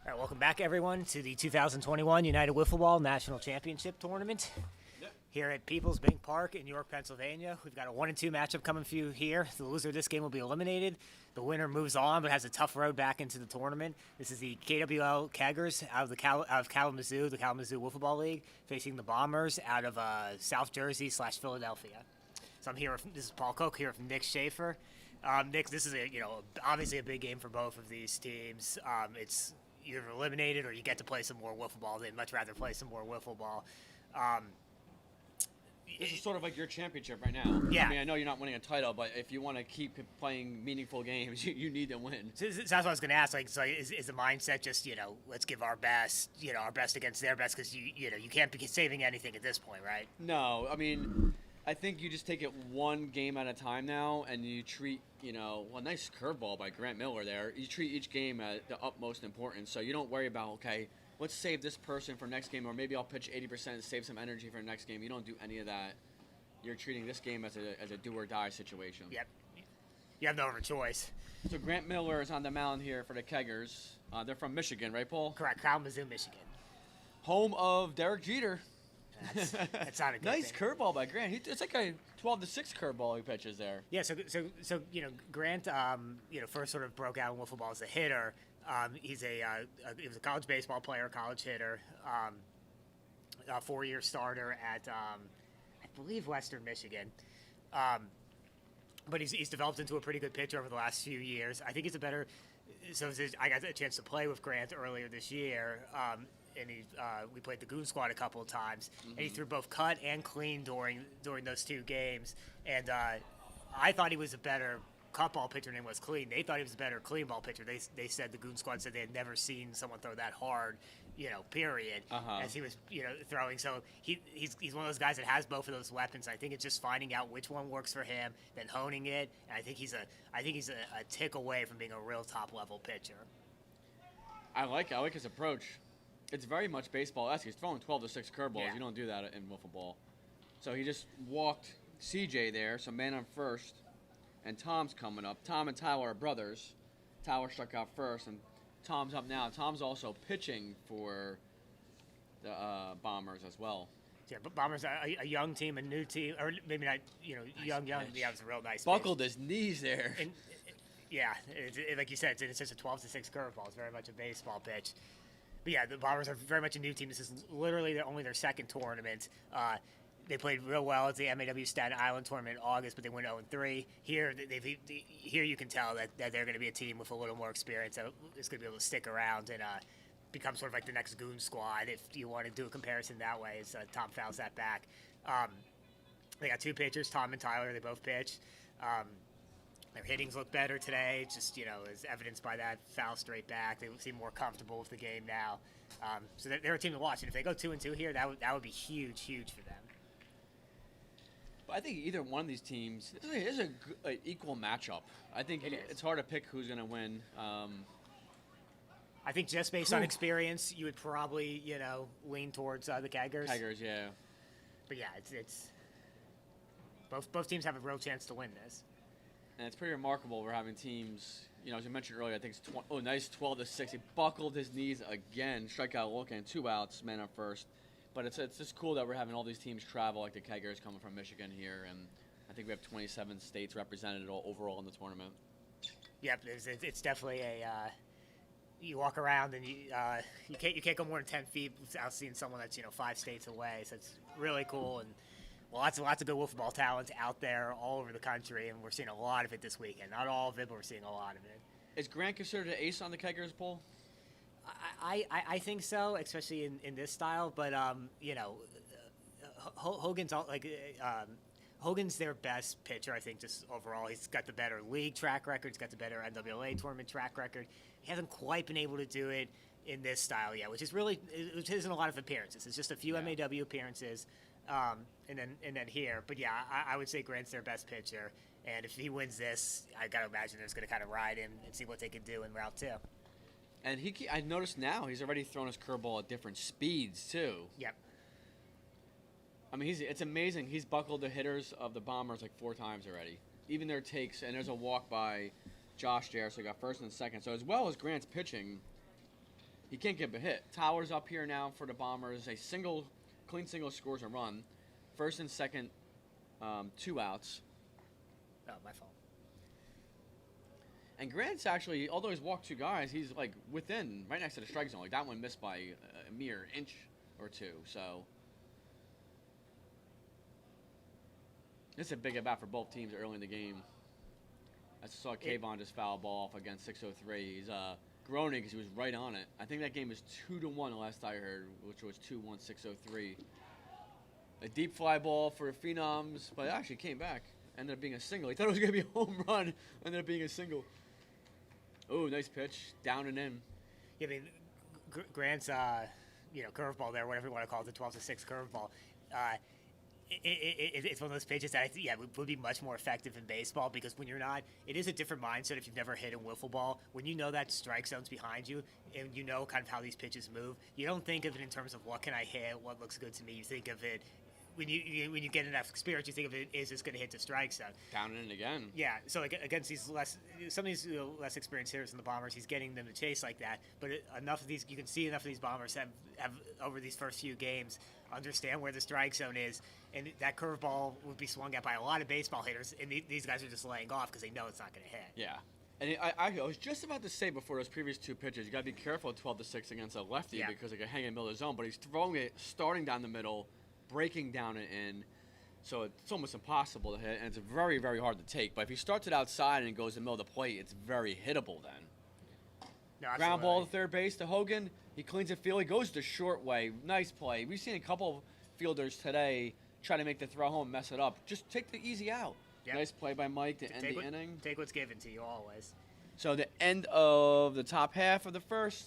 All right, welcome back, everyone, to the 2021 United Wiffle Ball National Championship Tournament here at Peoples Bank Park in York, Pennsylvania. We've got a 1-2 matchup coming for you here. The loser of this game will be eliminated. The winner moves on, but has a tough road back into the tournament. This is the KWL Keggers out of Kalamazoo, the Kalamazoo Wiffle Ball League, facing the Bombers out of South Jersey / Philadelphia. So I'm here. This is Paul Koch here from Nick Schaefer. Nick, this is obviously a big game for both of these teams. It's you're eliminated or you get to play some more wiffle ball. They'd much rather play some more wiffle ball. This is sort of like your championship right now. Yeah. I mean, I know you're not winning a title, but if you want to keep playing meaningful games, you need to win. So that's what I was going to ask. Is the mindset just, let's give our best, our best against their best, because you can't be saving anything at this point, right? No, I mean, I think you just take it one game at a time now, and you treat, a nice curveball by Grant Miller there. You treat each game at the utmost importance, so you don't worry about, okay, let's save this person for next game, or maybe I'll pitch 80% and save some energy for next game. You don't do any of that. You're treating this game as a do-or-die situation. Yep. You have no other choice. So Grant Miller is on the mound here for the Keggers. They're from Michigan, right, Paul? Correct. Kalamazoo, Michigan. Home of Derek Jeter. That's not a good nice thing. Curveball by Grant. It's like a 12-6 curveball he pitches there. Yeah, so Grant, first sort of broke out in wiffle ball as a hitter. He was a college baseball player, college hitter, a 4-year starter at, I believe, Western Michigan. But he's developed into a pretty good pitcher over the last few years. I think he's a better. So I got a chance to play with Grant earlier this year, and we played the Goon Squad a couple of times, and he threw both cut and clean during those two games. And I thought he was a better cut ball pitcher than he was clean. They thought he was a better clean ball pitcher. They said the Goon Squad said they had never seen someone throw that hard, period, as he was, throwing. So he's one of those guys that has both of those weapons. I think it's just finding out which one works for him, then honing it. And I think he's a tick away from being a real top level pitcher. I like his approach. It's very much baseball-esque. He's throwing 12-6 curveballs. Yeah. You don't do that in wiffle ball. So he just walked CJ there, so man on first, and Tom's coming up. Tom and Tyler are brothers. Tyler struck out first, and Tom's up now. Tom's also pitching for the Bombers as well. Yeah, but Bombers are a young team, a new team, or maybe not, young. Yeah, it's a real nice Buckled his knees there. And, yeah, like you said, it's just a 12-6 curveball. It's very much a baseball pitch. But yeah, the Bombers are very much a new team. This is literally only their second tournament. They played real well at the MAW Staten Island tournament in August, but they went 0-3. Here, here you can tell that they're going to be a team with a little more experience that is going to be able to stick around and become sort of like the next Goon Squad, if you want to do a comparison that way, as Tom fouls that back. They got two pitchers, Tom and Tyler. They both pitch. Their hittings look better today, just, as evidenced by that foul straight back. They seem more comfortable with the game now. So they're a team to watch. And if they go 2-2 here, that would be huge for them. But I think either one of these teams is an equal matchup. I think it's hard to pick who's going to win. I think just based on experience, you would probably, lean towards the Keggers. Keggers, yeah. But yeah, it's both teams have a real chance to win this. And it's pretty remarkable we're having teams, as you mentioned earlier, I think it's nice 12-6. He buckled his knees again, strikeout looking, 2 outs, man on first. But it's just cool that we're having all these teams travel, like the Keggers coming from Michigan here, and I think we have 27 states represented overall in the tournament. Yep, it's definitely you walk around and you can't go more than 10 feet without seeing someone that's 5 states away. So it's really cool, and lots of good wiffle ball talent out there all over the country, and we're seeing a lot of it this weekend. Not all of it, but we're seeing a lot of it. Is Grant considered an ace on the Keggers poll? I think so, especially in this style. But Hogan's Hogan's their best pitcher, I think, just overall. He's got the better league track record. He's got the better NWA tournament track record. He hasn't quite been able to do it in this style yet, which isn't a lot of appearances. It's just a few MAW appearances, and then here. But yeah, I would say Grant's their best pitcher, and if he wins this, I got to imagine they're just going to kind of ride him and see what they can do in route 2. And I noticed now he's already thrown his curveball at different speeds too. Yep. I mean, it's amazing. He's buckled the hitters of the Bombers like 4 times already. Even their takes, and there's a walk by Josh there, so he got first and second. So as well as Grant's pitching, he can't get a hit. Towers up here now for the Bombers. Clean single scores a run. First and second, 2 outs. Oh, my fault. And Grant's actually, although he's walked 2 guys, he's like within, right next to the strike zone. Like that one missed by a mere inch or 2. So this is a big at bat for both teams early in the game. I saw Kayvon just foul ball off against 603. He's groaning because he was right on it. I think that game was 2-1 the last I heard, which was 2-1 603. A deep fly ball for the Phenoms, but it actually came back. Ended up being a single. He thought it was going to be a home run. Ended up being a single. Oh, nice pitch. Down and in. Yeah, I mean, Grant's, curveball there, whatever you want to call it, the 12-6 curveball. It's one of those pitches that would be much more effective in baseball because when you're not, it is a different mindset if you've never hit a wiffle ball. When you know that strike zone's behind you and you know kind of how these pitches move, you don't think of it in terms of what can I hit, what looks good to me. You think of it when you get enough experience, you think of it, is this going to hit the strike zone? Down and in again. Yeah, so like against some of these less experienced hitters in the Bombers, he's getting them to chase like that. But enough of these, you can see enough of these Bombers have over these first few games understand where the strike zone is, and that curveball would be swung at by a lot of baseball hitters, and these guys are just laying off because they know it's not going to hit. Yeah. And I was just about to say before those previous 2 pitches, you got to be careful at 12-6 against a lefty because they can hang in the middle of the zone. But he's throwing it, starting down the middle, breaking down and in, so it's almost impossible to hit, and it's very, very hard to take. But if he starts it outside and goes in the middle of the plate, it's very hittable then. No, ground ball to third base to Hogan. He cleans the field. He goes the short way. Nice play. We've seen a couple of fielders today try to make the throw home, mess it up. Just take the easy out. Yep. Nice play by Mike to end the inning. Take what's given to you always. So the end of the top half of the first.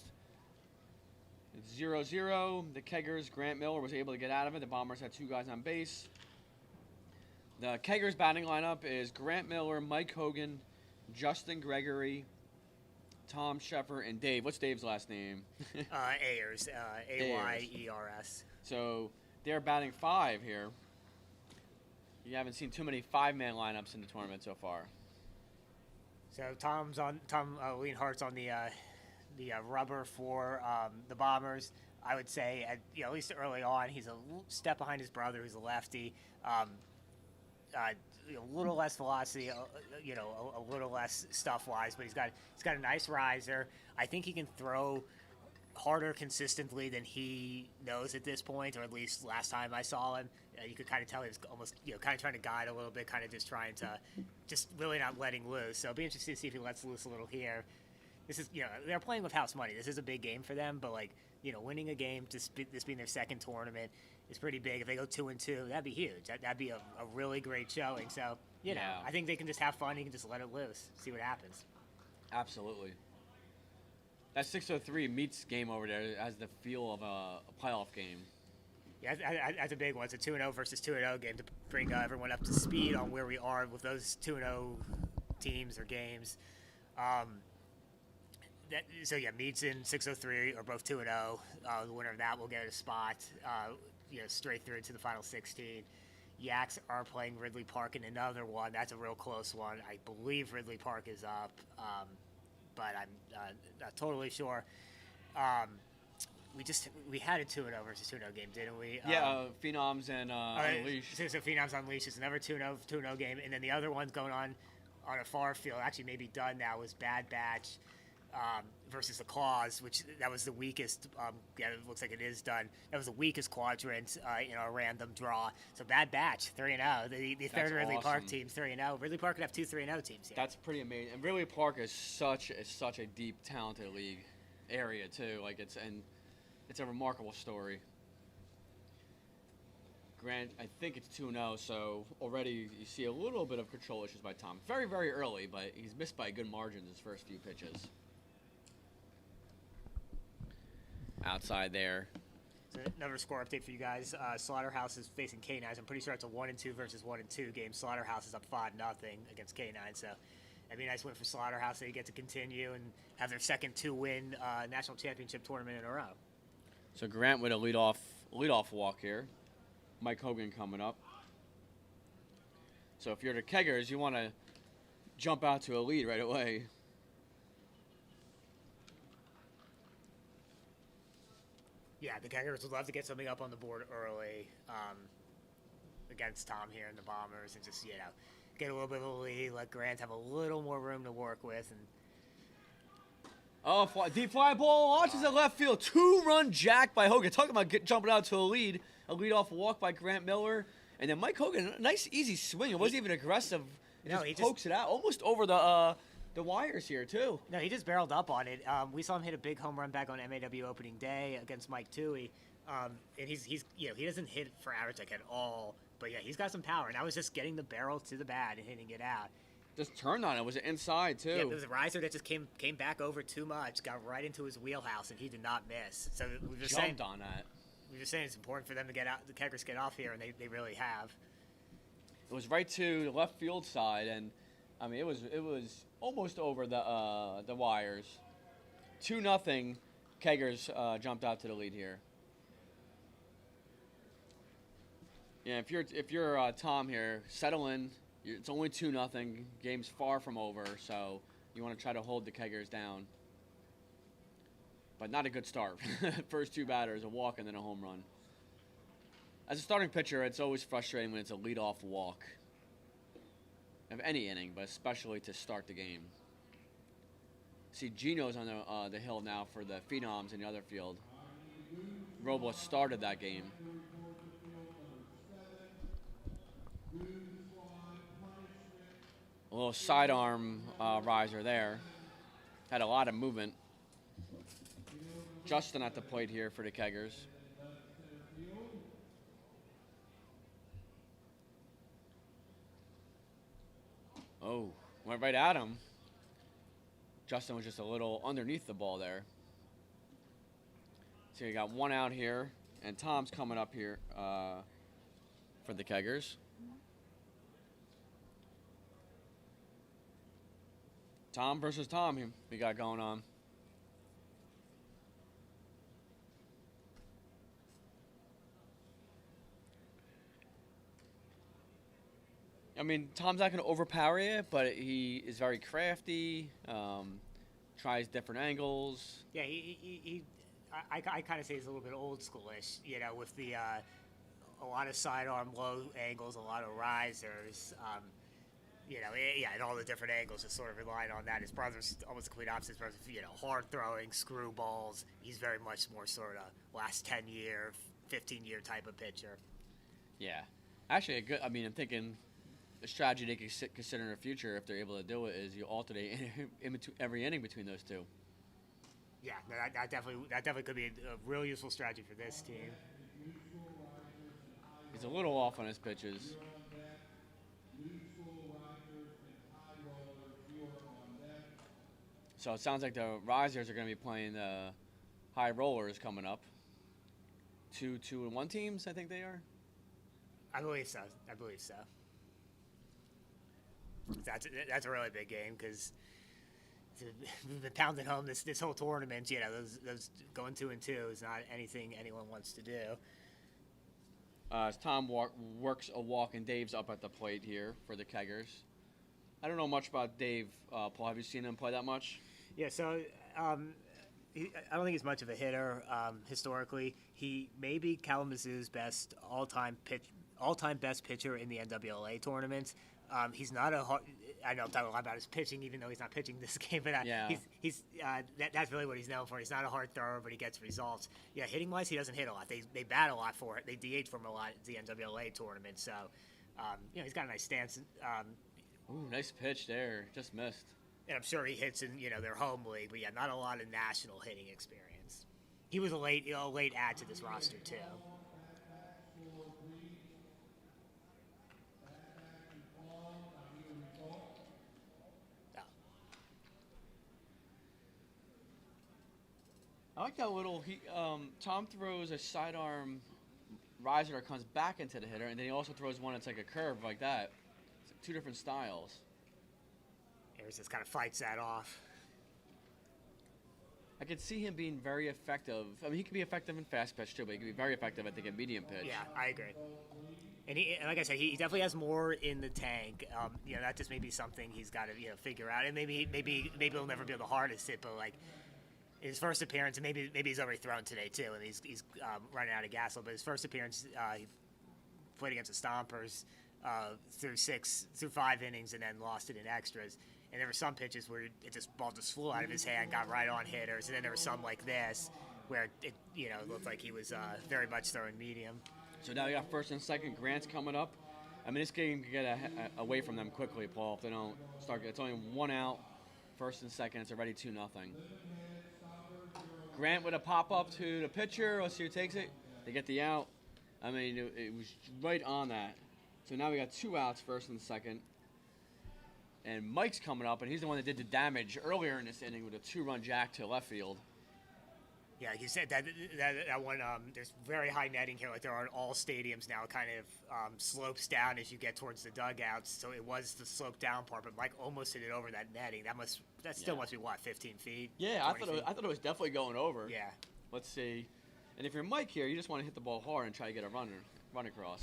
It's 0-0. The Keggers, Grant Miller was able to get out of it. The Bombers had 2 guys on base. The Keggers batting lineup is Grant Miller, Mike Hogan, Justin Gregory, Tom Sheffer, and Dave. What's Dave's last name? Ayers. Ayers. So they're batting 5 here. You haven't seen too many 5-man lineups in the tournament so far. So Tom Leanhart's on the rubber for the Bombers. I would say at least early on, he's a step behind his brother, who's a lefty. A little less velocity, a little less stuff-wise, but he's got a nice riser. I think he can throw harder consistently than he knows at this point, or at least last time I saw him. You could kind of tell he was almost, kind of trying to guide a little bit, kind of just trying to, just really not letting loose. So it'll be interesting to see if he lets loose a little here. This is, they're playing with house money. This is a big game for them, but winning a game, this being their second tournament, is pretty big. If they go 2-2, that'd be huge. That'd be a really great showing. So, I think they can just have fun. You can just let it loose, see what happens. Absolutely. That 603 meets game over there has the feel of a playoff game. Yeah, that's a big one. It's a 2-0 versus 2-0 game to bring everyone up to speed on where we are with those 2-0 teams or games. Meets in 603 are both 2-0. The winner of that will get a spot, straight through to the final 16. Yaks are playing Ridley Park in another one. That's a real close one. I believe Ridley Park is up, but I'm not totally sure. We had a 2-0 versus 2-0 game, didn't we? Phenoms and Unleashed. So Phenoms Unleashed is another 2-0 game, and then the other one's going on a far field. Actually, maybe done now. Was Bad Batch versus the Claws, which that was the weakest. It looks like it is done. That was the weakest quadrant in our random draw. So Bad Batch 3-0. The third Ridley Park team 3-0. Ridley Park could have 2 3-0 teams here. That's pretty amazing. And Ridley Park is such a deep, talented league area too. It's a remarkable story. Grant, I think it's 2-0, so already you see a little bit of control issues by Tom. Very, very early, but he's missed by good margins his first few pitches. Outside there. So another score update for you guys. Slaughterhouse is facing K9s. I'm pretty sure it's a 1-2 versus 1-2 game. Slaughterhouse is up 5-0 against K9, so that'd be a nice win for Slaughterhouse. They get to continue and have their second 2-win national championship tournament in a row. So Grant with a leadoff walk here. Mike Hogan coming up. So if you're the Keggers, you want to jump out to a lead right away. Yeah, the Keggers would love to get something up on the board early against Tom here in the Bombers and just, get a little bit of a lead, let Grant have a little more room to work with. And Oh, deep fly ball launches at left field. 2-run jack by Hogan. Talking about jumping out to a lead. A leadoff walk by Grant Miller. And then Mike Hogan, a nice easy swing. It wasn't even aggressive. He just pokes it out. Almost over the wires here, too. No, he just barreled up on it. We saw him hit a big home run back on MAW opening day against Mike Toohey. And he's he doesn't hit for average like at all. But, yeah, he's got some power. And I was just getting the barrel to the bat and hitting it out. Just turned on it. Was inside, too. Yeah, there was a riser that just came back over too much, got right into his wheelhouse, and he did not miss. So we were saying on that. We were saying it's important for them to get out, the Keggers get off here, and they really have. It was right to the left field side, and I mean it was almost over the wires. 2-0. Keggers jumped out to the lead here. Yeah, if you're Tom here, settle in. It's only 2-0. Game's far from over, so you want to try to hold the Keggers down. But not a good start. First 2 batters, a walk and then a home run. As a starting pitcher, it's always frustrating when it's a leadoff walk of any inning, but especially to start the game. See, Gino's on the hill now for the Phenoms in the other field. Robles started that game. A little sidearm riser there. Had a lot of movement. Justin at the plate here for the Keggers. Oh, went right at him. Justin was just a little underneath the ball there. So you got 1 out here, and Tom's coming up here for the Keggers. Tom versus Tom we got going on. I mean, Tom's not going to overpower you, but he is very crafty, tries different angles. Yeah, I kind of say he's a little bit old schoolish, with the a lot of sidearm low angles, a lot of risers. And all the different angles, just sort of relying on that. His brother's almost the complete opposite. His brother's, hard throwing, screwballs. He's very much more sort of last 10-year, 15-year type of pitcher. Yeah. Actually, I'm thinking the strategy they could consider in the future, if they're able to do it, is you alternate in between every inning between those two. Yeah, that definitely could be a real useful strategy for this team. He's a little off on his pitches. So it sounds like the risers are going to be playing the high rollers coming up. 2-2-1 teams, I think they are. I believe so. That's a really big game because we've been pounding home this whole tournament. Those going 2-2 is not anything anyone wants to do. As Tom works a walk, and Dave's up at the plate here for the Keggers. I don't know much about Dave. Paul, have you seen him play that much? Yeah, so I don't think he's much of a hitter historically. He may be Kalamazoo's best all-time best pitcher in the NWLA tournament. He's not I know I'm talking a lot about his pitching, even though he's not pitching this game, but that's really what he's known for. He's not a hard thrower, but he gets results. Yeah, hitting-wise, he doesn't hit a lot. They bat a lot for it. They DH for him a lot at the NWLA tournament. So, he's got a nice stance. Ooh, nice pitch there. Just missed. And I'm sure he hits in, their home league, but yeah, not a lot of national hitting experience. He was a late add to this roster, too. I like that little. Tom throws a sidearm riser that comes back into the hitter, and then he also throws one that's like a curve like that. It's like 2 different styles. Ayers just kind of fights that off. I could see him being very effective. I mean, he can be effective in fast pitch too, but he can be very effective, I think, in medium pitch. Yeah, I agree. And like I said, he definitely has more in the tank. That just may be something he's got to figure out. And maybe he'll never be able to harness it, but his first appearance, and maybe he's already thrown today too, and he's running out of gas a little bit. His first appearance, he played against the Stompers through 5 innings, and then lost it in extras. And there were some pitches where ball just flew out of his hand, got right on hitters, and then there were some like this where it looked like he was very much throwing medium. So now you got first and second. Grant's coming up. I mean, this game can get away from them quickly, Paul, if they don't start. It's only 1 out, first and second. It's already 2-0. Grant with a pop-up to the pitcher. Let's see who takes it. They get the out. I mean, it was right on that. So now we got 2 outs, first and second. And Mike's coming up, and he's the one that did the damage earlier in this inning with a 2-run jack to left field. Yeah, like you said, that one, there's very high netting here, like there are in all stadiums now. It kind of slopes down as you get towards the dugouts. So it was the slope down part, but Mike almost hit it over that netting. That still must be, what, 15 feet? Yeah, I thought it was definitely going over. Yeah. Let's see. And if you're Mike here, you just want to hit the ball hard and try to get a run across.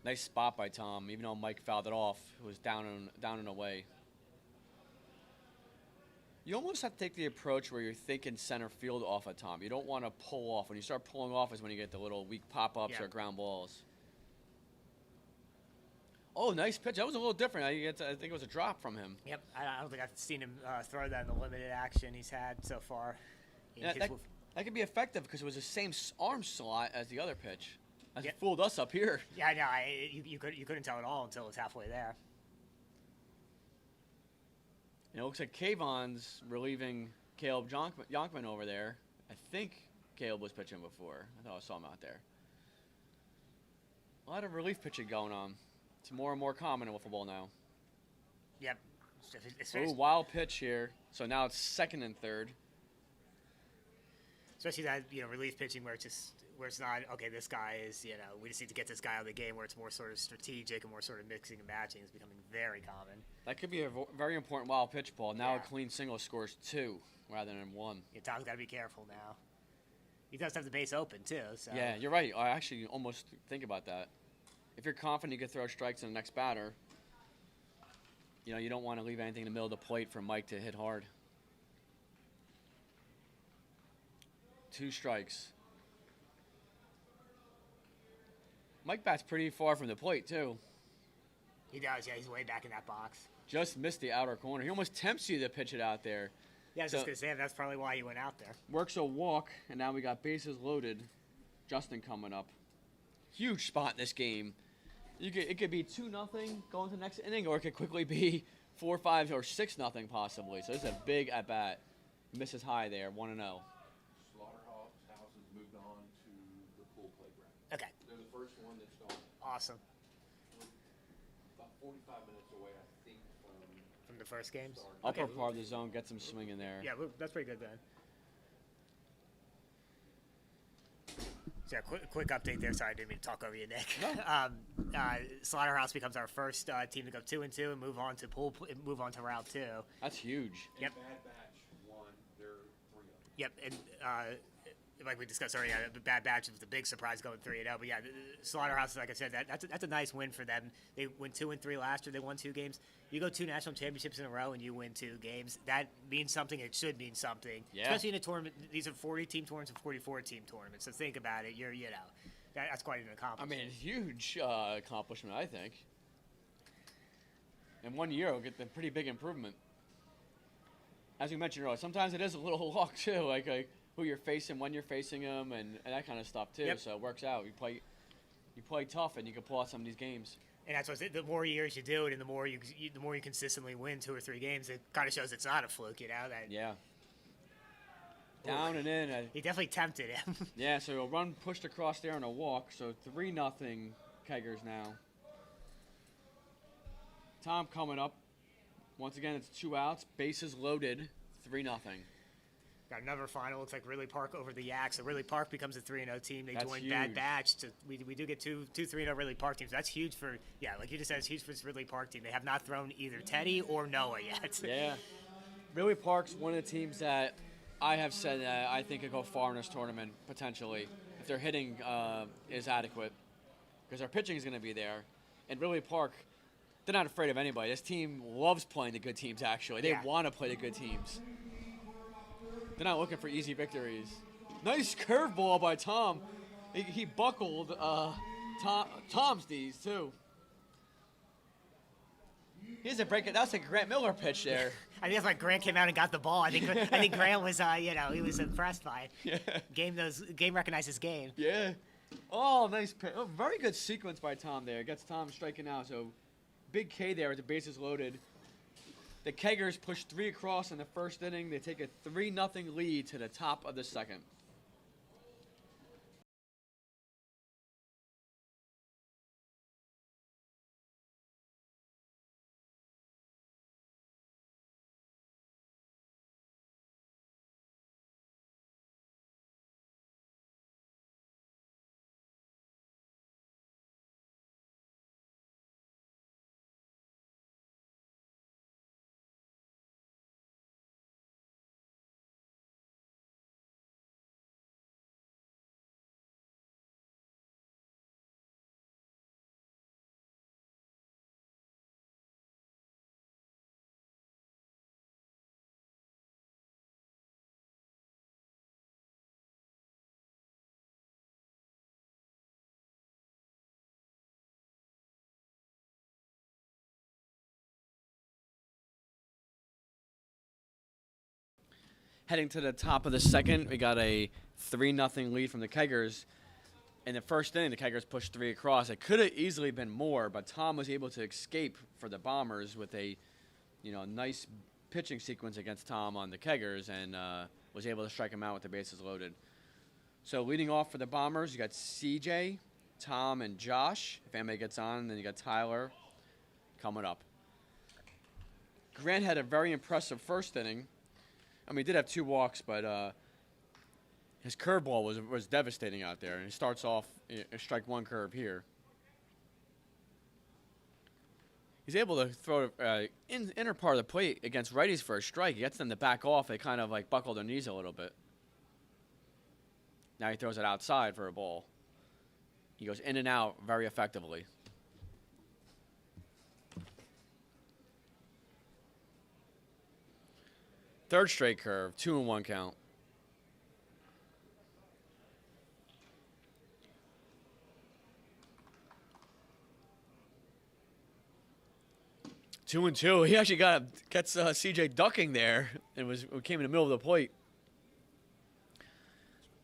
Nice spot by Tom, even though Mike fouled it off. It was down and away. You almost have to take the approach where you're thinking center field off of Tom. You don't want to pull off. When you start pulling off is when you get the little weak pop-ups or ground balls. Oh, nice pitch. That was a little different. I think it was a drop from him. Yep. I don't think I've seen him throw that in the limited action he's had so far. Yeah, that could be effective because it was the same arm slot as the other pitch. It fooled us up here. Yeah, I know. You couldn't tell at all until it was halfway there. And it looks like Kayvon's relieving Caleb Yonkman over there. I think Caleb was pitching before. I thought I saw him out there. A lot of relief pitching going on. It's more and more common in wiffle ball now. Yep. Oh, wild pitch here. So now it's second and third. Especially that relief pitching where it's not okay. This guy is we just need to get this guy out of the game. Where it's more sort of strategic and more sort of mixing and matching is becoming very common. That could be a very important wild pitch ball. Now a clean single scores 2 rather than 1. Yeah, Tom's got to be careful now. He does have the base open too. So. Yeah, you're right. I actually almost think about that. If you're confident you can throw strikes in the next batter, you don't want to leave anything in the middle of the plate for Mike to hit hard. 2 strikes. Mike bats pretty far from the plate, too. He does, yeah. He's way back in that box. Just missed the outer corner. He almost tempts you to pitch it out there. Yeah, I was just going to say, that's probably why he went out there. Works a walk, and now we got bases loaded. Justin coming up. Huge spot in this game. It could be 2-0 going to the next inning, or it could quickly be 4-5 or 6-0 possibly. So this is a big at-bat. Misses high there, 1-0. Okay. They're the first one that's gone. Awesome. About 45 minutes away, I think, from the first games. Upper part of the zone, get some swing in there. Yeah, that's pretty good then. So yeah, quick update there. Sorry, I didn't mean to talk over you, Nick. No. Slaughterhouse becomes our first team to go 2-2 and move on to round 2. That's huge. Yep. Bad Batch won. They're 3-0. Yep, and like we discussed already, the Bad Batch was the big surprise going 3-0. But yeah, Slaughterhouse, like I said, that's a nice win for them. They went 2-3 last year. They won 2 games. You go 2 national championships in a row and you win 2 games. That means something. It should mean something. Yeah. Especially in a tournament. These are 40-team tournaments and 44-team tournaments. So think about it. That's quite an accomplishment. I mean, huge accomplishment, I think. In 1 year, we'll get the pretty big improvement. As we mentioned earlier, sometimes it is a little luck too, like who you're facing, when you're facing them, and that kind of stuff too. Yep. So it works out. You play tough, and you can pull out some of these games. And that's what the more years you do it, and the more you consistently win 2 or 3 games, it kind of shows it's not a fluke, That Yeah. Down and in. He definitely tempted him. Yeah, so a run pushed across there on a walk. So 3-0 Keggers now. Tom coming up. Once again, it's 2 outs. Bases loaded. 3-0. Got another final. Looks like Ridley Park over the Yak. So Ridley Park becomes a 3-0 team. They That's join huge. Bad Batch. We do get two 3-0 Ridley Park teams. That's huge for, like you just said, it's huge for this Ridley Park team. They have not thrown either Teddy or Noah yet. Yeah. Ridley Park's one of the teams that I have said that I think could go far in this tournament, potentially, if their hitting is adequate. Because their pitching is going to be there. And Ridley Park, they're not afraid of anybody. This team loves playing the good teams, actually. They Yeah. want to play the good teams. They're not looking for easy victories. Nice curveball by Tom. He buckled Tom's D's, too. Here's a break. That's a Grant Miller pitch there. I think that's why Grant came out and got the ball. I think Grant was, he was impressed by it. Yeah. Game recognizes game. Yeah. Oh, nice pitch. Oh, very good sequence by Tom there. Gets Tom striking out. So big K there with the bases loaded. The Keggers push 3 across in the first inning. They take a 3-0 lead to the top of the second. Heading to the top of the second, we got a 3-0 lead from the Keggers. In the first inning, the Keggers pushed 3 across. It could have easily been more, but Tom was able to escape for the Bombers with a, nice pitching sequence against Tom on the Keggers, and was able to strike him out with the bases loaded. So leading off for the Bombers, you got CJ, Tom, and Josh. If anybody gets on, then you got Tyler coming up. Grant had a very impressive first inning. I mean, he did have 2 walks, but his curveball was devastating out there. And he starts off a strike 1 curve here. He's able to throw inner part of the plate against righties for a strike. He gets them to back off. They kind of buckle their knees a little bit. Now he throws it outside for a ball. He goes in and out very effectively. Third straight curve, 2-1 count. Two and two. He actually gets CJ ducking there. It came in the middle of the plate.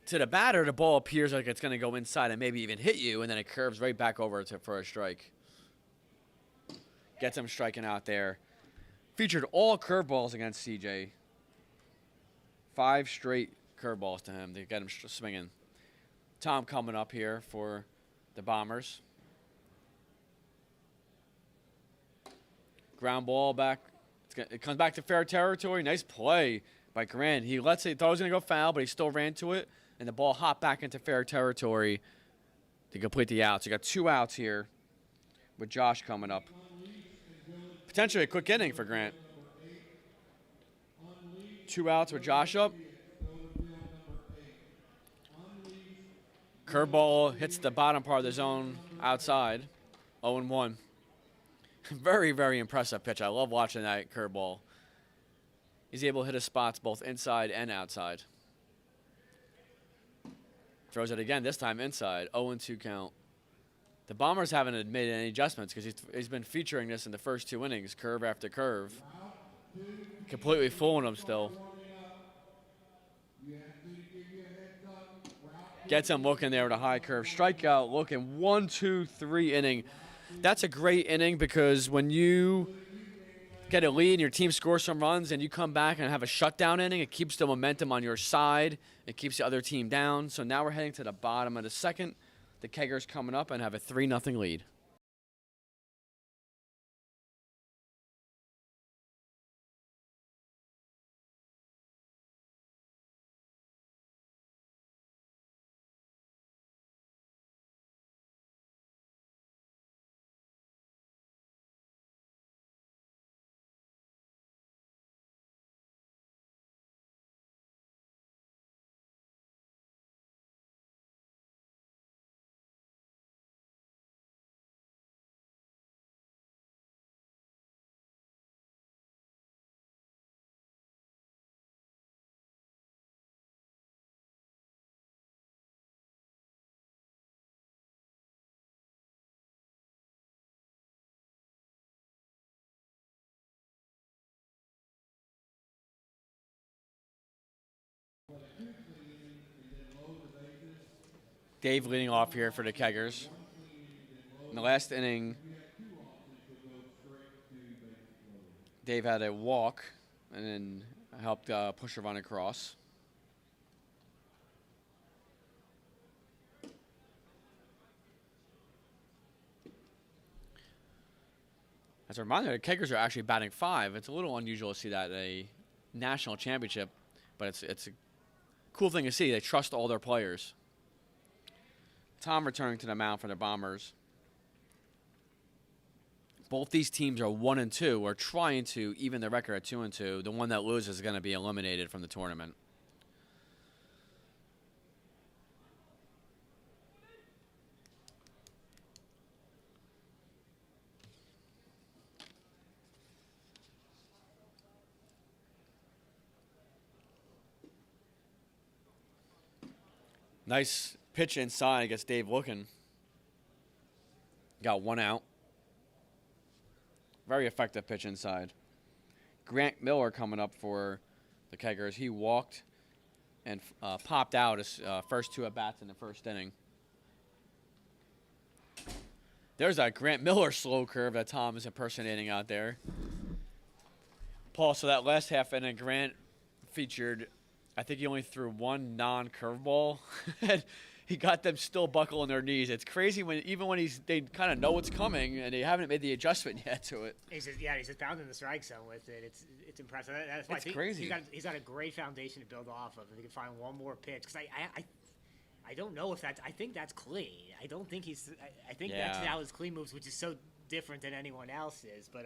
To the batter, the ball appears like it's going to go inside and maybe even hit you, and then it curves right back over for a strike. Gets him striking out there. Featured all curveballs against CJ. 5 straight curveballs to him to get him swinging. Tom coming up here for the Bombers. Ground ball back. It comes back to fair territory. Nice play by Grant. He thought it was going to go foul, but he still ran to it, and the ball hopped back into fair territory to complete the out. So you got 2 outs here with Josh coming up. Potentially a quick inning for Grant. 2 outs with Josh up. Curveball hits the bottom part of the zone outside. 0-1. Very, very impressive pitch. I love watching that curveball. He's able to hit his spots both inside and outside. Throws it again, this time inside. 0-2 count. The Bombers haven't made any adjustments because he's been featuring this in the first 2 innings, curve after curve. Completely fooling him still. Gets him looking there with a high curve. Strikeout looking. 1, 2, 3 inning. That's a great inning because when you get a lead and your team scores some runs and you come back and have a shutdown inning, it keeps the momentum on your side. It keeps the other team down. So now we're heading to the bottom of the second. The Keggers coming up and have a 3-0 lead. Dave leading off here for the Keggers. In the last inning, Dave had a walk and then helped push a run across. As a reminder, the Keggers are actually batting 5. It's a little unusual to see that at a national championship, but it's a cool thing to see. They trust all their players. Tom returning to the mound for the Bombers. Both these teams are 1-2, or trying to even the record at 2-2. The one that loses is going to be eliminated from the tournament. Nice pitch inside against Dave looking. Got 1 out. Very effective pitch inside. Grant Miller coming up for the Keggers. He walked and popped out his first 2 at-bats in the first inning. There's that Grant Miller slow curve that Tom is impersonating out there. Paul, so that last half inning, Grant featured, I think he only threw 1 non-curveball. He got them still buckling their knees. It's crazy when they kind of know what's coming and they haven't made the adjustment yet to it. He's just pounding the strike zone with it. It's impressive. That's why It's crazy. He's got a great foundation to build off of. If he can find one more pitch, because I don't know if that's. I think that's clean. I don't think he's. I think that's how his clean moves, which is so different than anyone else's. But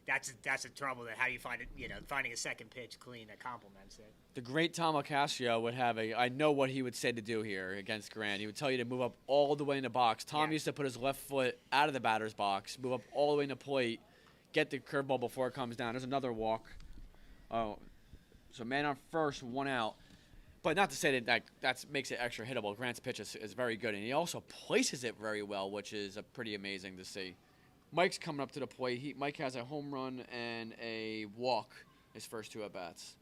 that's the trouble. That how do you find it? Finding a second pitch clean that complements it. The great Tom Ocasio would have I know what he would say to do here against Grant. He would tell you to move up all the way in the box. Tom used to put his left foot out of the batter's box, move up all the way in the plate, get the curveball before it comes down. There's another walk. Oh, so man on first, 1 out. But not to say that makes it extra hittable. Grant's pitch is very good, and he also places it very well, which is pretty amazing to see. Mike's coming up to the plate. Mike has a home run and a walk his first 2 at-bats.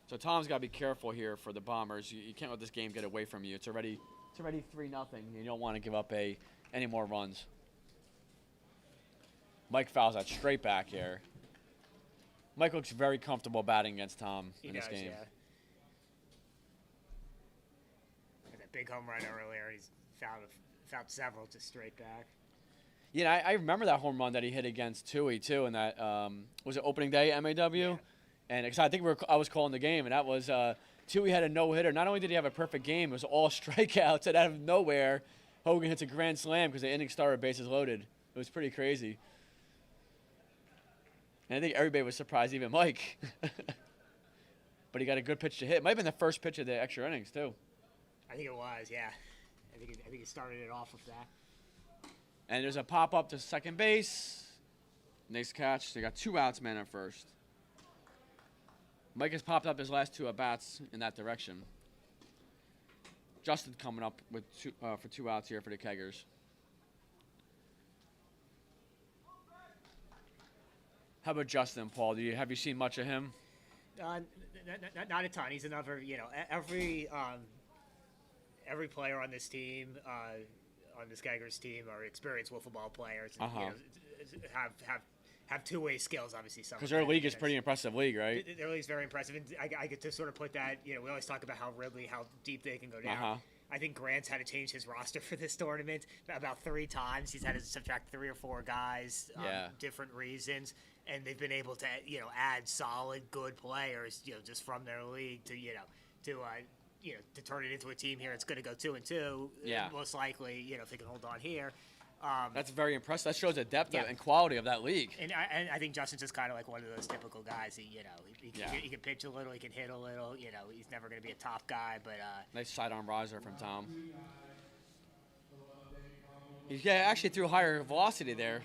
So Tom's got to be careful here for the Bombers. You can't let this game get away from you. It's already 3-0. You don't want to give up any more runs. Mike fouls that straight back here. Mike looks very comfortable batting against Tom in this game. Yeah. That big home run earlier, he's fouled several just straight back. Yeah, I remember that home run that he hit against Tui too, in that was it opening day MAW? Yeah. And cause I think I was calling the game, and that was Tui had a no-hitter. Not only did he have a perfect game, it was all strikeouts, and out of nowhere, Hogan hits a grand slam because the inning started bases loaded. It was pretty crazy. And I think everybody was surprised, even Mike. But he got a good pitch to hit. It might have been the first pitch of the extra innings too. I think it was, yeah. I think he started it off with that. And there's a pop-up to second base. Nice catch. They got 2 outs, man at first. Mike has popped up his last 2 at-bats in that direction. Justin coming up with for 2 outs here for the Keggers. How about Justin, Paul? Have you seen much of him? Not a ton. He's another, every player on this team, on this Keggers team, are experienced wiffle ball players. And, have two-way skills, obviously. Because their league is pretty impressive league, right? Their league's very impressive. And I get to sort of put that, we always talk about how deep they can go down. I think Grant's had to change his roster for this tournament about 3 times. He's had to subtract 3 or 4 guys, different reasons. And they've been able to, add solid, good players, just from their league to turn it into a team here. It's going to go 2-2. Yeah. Most likely, if they can hold on here. That's very impressive. That shows the depth and quality of that league. And I think Justin's just kind of like one of those typical guys. He can pitch a little, he can hit a little. He's never going to be a top guy, but nice sidearm riser from Tom. He actually threw higher velocity there.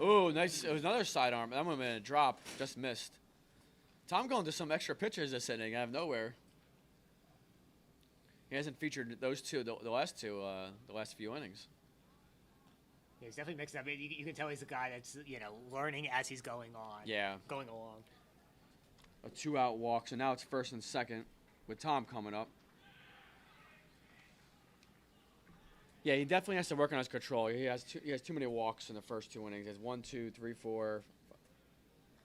Ooh, nice. It was another sidearm. That would have been a drop. Just missed. Tom going to some extra pitchers this inning out of nowhere. He hasn't featured those two, the last few innings. Yeah, he's definitely mixed up. You can tell he's a guy that's learning as he's going on. Yeah. Going along. A 2-out walk, so now it's first and second with Tom coming up. Yeah, he definitely has to work on his control. He has too many walks in the first 2 innings. He has 1, 2, 3, 4,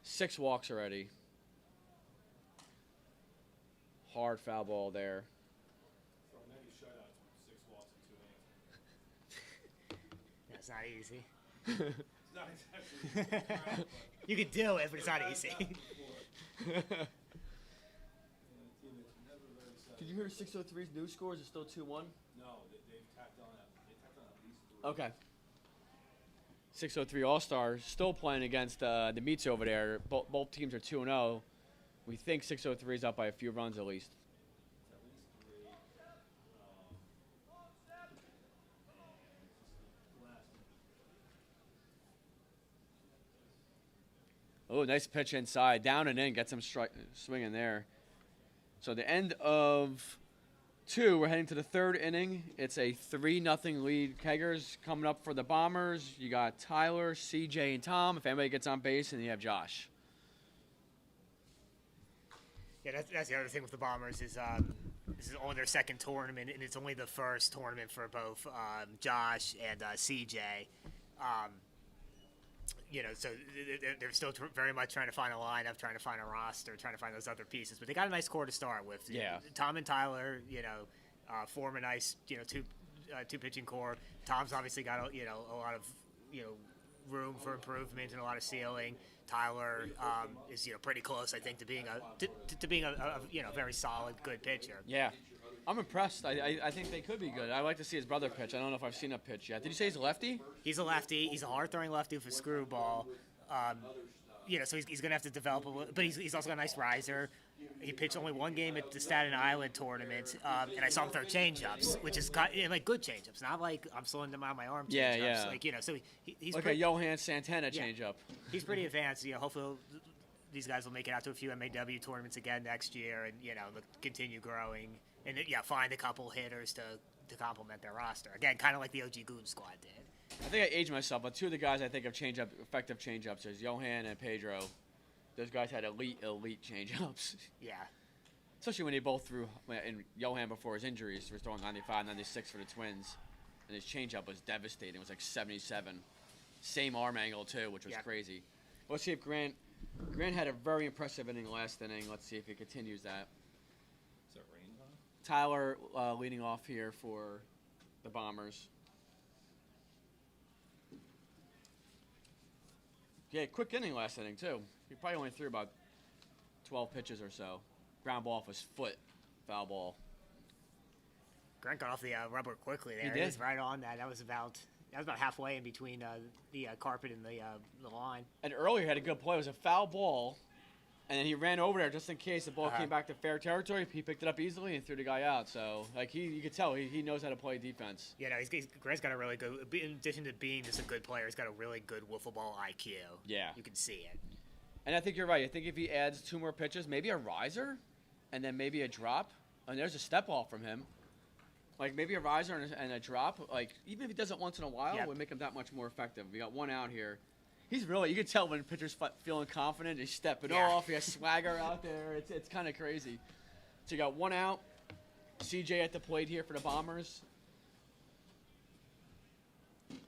6 walks already. Hard foul ball there. For many shutouts with 6 walks in 2 innings. That's not easy. It's not exactly. You can do it, but it's not easy. Did you hear 603's new scores are still 2-1? No, they've tacked on at least 3. Okay. 603 All-Star still playing against the Meats over there. Both teams are 2-0. We think 603 is up by a few runs at least. At least 3. Oh, nice pitch inside. Down and in. Gets him swinging there. So the end of 2, we're heading to the 3rd inning. It's a 3-0 lead. Keggers coming up for the Bombers. You got Tyler, CJ, and Tom. If anybody gets on base, and you have Josh. Yeah, that's the other thing with the Bombers is this is only their second tournament, and it's only the first tournament for both Josh and CJ. So they're still very much trying to find a lineup, trying to find a roster, trying to find those other pieces. But they got a nice core to start with. Yeah. Tom and Tyler, form a nice, two pitching core. Tom's obviously got a lot of room for improvement and a lot of ceiling. Tyler is pretty close, I think, to being a very solid, good pitcher. Yeah. I'm impressed. I think they could be good. I'd like to see his brother pitch. I don't know if I've seen a pitch yet. Did you say he's a lefty? He's a lefty. He's a hard-throwing lefty with a screwball. So he's going to have to develop a little. But he's also got a nice riser. He pitched only 1 game at the Staten Island tournament, and I saw him throw changeups, which is like good changeups, not like I'm slowing them out of my arm. Yeah, changeups. yeah. So he's like a Johan Santana changeup. He's pretty advanced. Hopefully these guys will make it out to a few MAW tournaments again next year, and continue growing, and find a couple hitters to complement their roster. Again, kind of like the OG Goon squad did. I think I aged myself, but 2 of the guys I think have effective changeups is Johan and Pedro. Those guys had elite changeups. Yeah. Especially when they both threw, and Johan before his injuries was throwing 95, 96 for the Twins. And his changeup was devastating. It was like 77. Same arm angle, too, which was crazy. Let's see if Grant had a very impressive inning last inning. Let's see if he continues that. Is that rain on? Tyler leading off here for the Bombers. Yeah, quick inning last inning, too. He probably only threw about 12 pitches or so. Ground ball off his foot. Foul ball. Grant got off the rubber quickly there. He did. He was right on that. That was about halfway in between the carpet and the line. And earlier he had a good play. It was a foul ball. And then he ran over there just in case the ball came back to fair territory. He picked it up easily and threw the guy out. So, you could tell he knows how to play defense. Yeah, no, Grant's got a really good, in addition to being just a good player, he's got a really good wiffle ball IQ. Yeah. You can see it. And I think you're right. I think if he adds 2 more pitches, maybe a riser, and then maybe a drop, and there's a step off from him. Like maybe a riser and a drop. Like even if he does it once in a while, it would make him that much more effective. We got 1 out here. He's really, you can tell when pitcher's feeling confident, he's stepping off. He has swagger out there. It's kind of crazy. So you got 1 out. CJ at the plate here for the Bombers.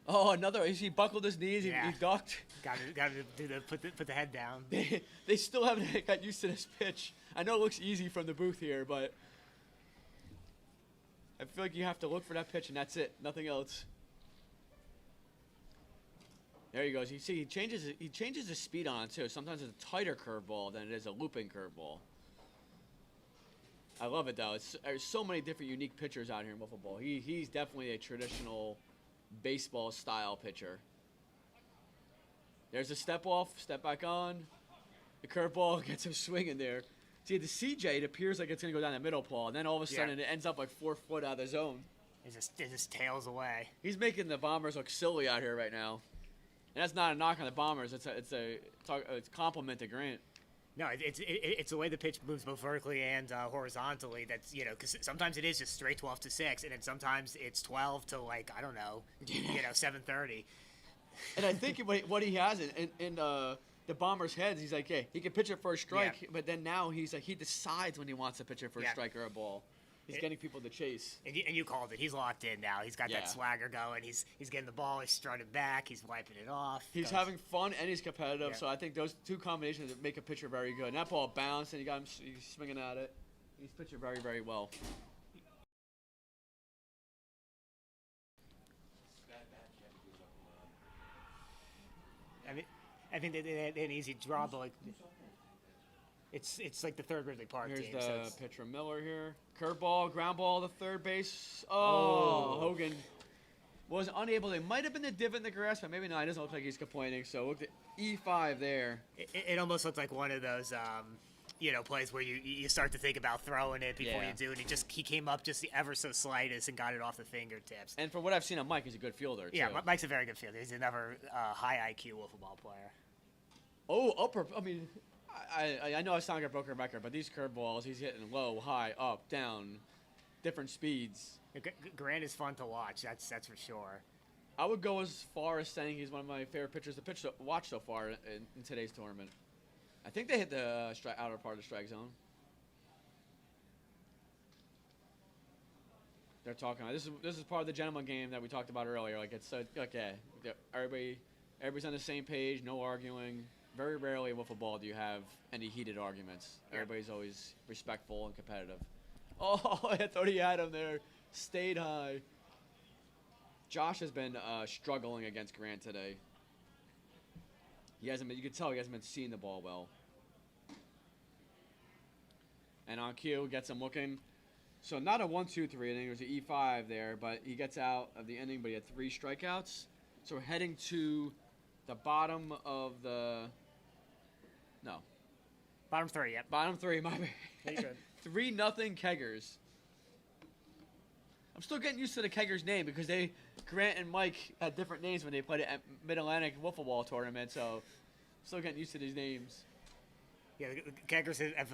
Oh, another. He buckled his knees. He ducked. Got to put the head down. They still haven't got used to this pitch. I know it looks easy from the booth here, but I feel like you have to look for that pitch, and that's it. Nothing else. There he goes. You see, he changes his speed on it, too. Sometimes it's a tighter curveball than it is a looping curveball. I love it, though. There's so many different unique pitchers out here in wiffle ball. He's definitely a traditional baseball-style pitcher. There's a step off, step back on. The curveball gets him swinging there. See, the CJ, it appears like it's going to go down the middle, Paul, and then all of a sudden it ends up like 4 foot out of the zone. It just tails away. He's making the Bombers look silly out here right now. And that's not a knock on the Bombers. It's a compliment to Grant. No, it's the way the pitch moves both vertically and horizontally. That's because sometimes it is just straight 12 to 6, and then sometimes it's 12 to 7:30. And I think what he has in the Bombers' heads, he's like, hey, he can pitch it for a strike, but then now he's like, he decides when he wants to pitch it for a strike or a ball. He's getting people to chase. And you called it. He's locked in now. He's got that swagger going. He's getting the ball. He's strutting back. He's wiping it off. He's having fun and he's competitive. So I think those two combinations make a pitcher very good. And that ball bounced and he's swinging at it. He's pitching very, very well. I think they had an easy draw, but like it's like the third Ridley Park Here's team. the pitcher Miller here. Curveball, ground ball to third base. Oh, Hogan was unable. They might have been the divot in the grass, but maybe not. It doesn't look like he's complaining. So look at E5 there. It almost looked like one of those plays where you start to think about throwing it before you do, and he came up just the ever so slightest and got it off the fingertips. And from what I've seen of Mike, he's a good fielder too. Yeah, Mike's a very good fielder. He's another high IQ wiffle ball player. Oh, upper. I mean, I know I sound like a broken record, but these curveballs, he's hitting low, high, up, down, different speeds. Grant is fun to watch. That's for sure. I would go as far as saying he's one of my favorite pitchers to watch so far in today's tournament. I think they hit the outer part of the strike zone. They're talking. This is part of the gentleman game that we talked about earlier. Like it's okay. Everybody's on the same page. No arguing. Very rarely in wiffle ball do you have any heated arguments. Everybody's always respectful and competitive. Oh, I thought he had him there. Stayed high. Josh has been struggling against Grant today. He hasn't been. You can tell he hasn't been seeing the ball well. And on cue, gets him looking. So not a 1-2-3 inning. It was an E5 there, but he gets out of the inning, but he had 3 strikeouts. So we're heading to the bottom of the. No. Bottom 3, yep. Bottom 3, my bad. Pretty good. 3-0 Keggers. I'm still getting used to the Keggers name because Grant and Mike had different names when they played at Mid-Atlantic Wiffle Ball Tournament, so still getting used to these names. Yeah, the Keggers have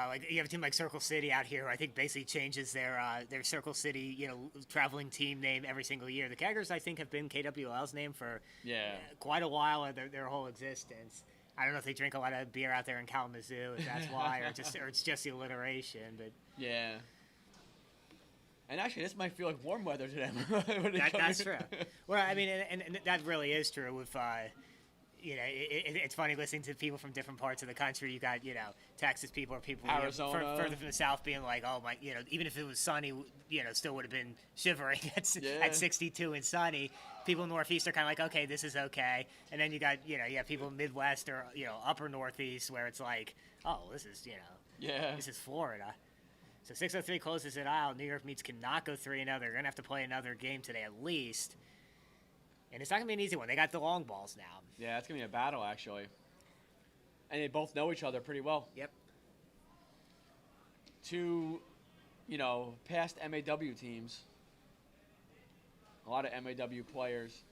like you have a team like Circle City out here who I think basically changes their Circle City traveling team name every single year. The Keggers I think have been KWL's name for quite a while, their whole existence. I don't know if they drink a lot of beer out there in Kalamazoo, if that's why, or it's just the alliteration. But yeah. And actually, this might feel like warm weather to them. That's true. Well, I mean, and that really is true. With it's funny listening to people from different parts of the country. You got Texas people or people Arizona, further from the south being like, oh my, even if it was sunny, still would have been shivering at 62 and sunny. People in Northeast are kind of like, okay, this is okay. And then you got you have people in Midwest or upper Northeast where it's like, oh, this is this is Florida. So 6:03 closes it out. New York Meats cannot go 3-0. They're going to have to play another game today at least. And it's not going to be an easy one. They got the long balls now. Yeah, it's going to be a battle, actually. And they both know each other pretty well. Yep. 2, past MAW teams. A lot of MAW players.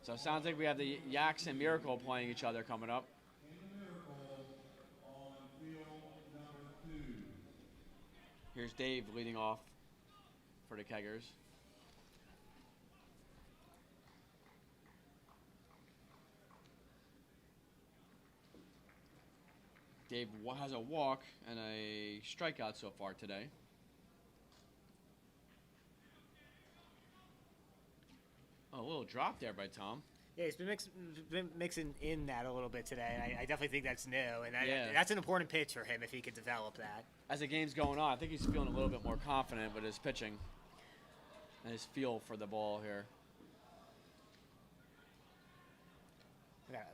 So it sounds like we have the Yaks and Miracle playing each other coming up. Here's Dave leading off for the Keggers. Dave has a walk and a strikeout so far today. Oh, a little drop there by Tom. Yeah, he's been mixing in that a little bit today. And I definitely think that's new, and Yeah. that's an important pitch for him if he could develop that. As the game's going on, I think he's feeling a little bit more confident with his pitching and his feel for the ball here.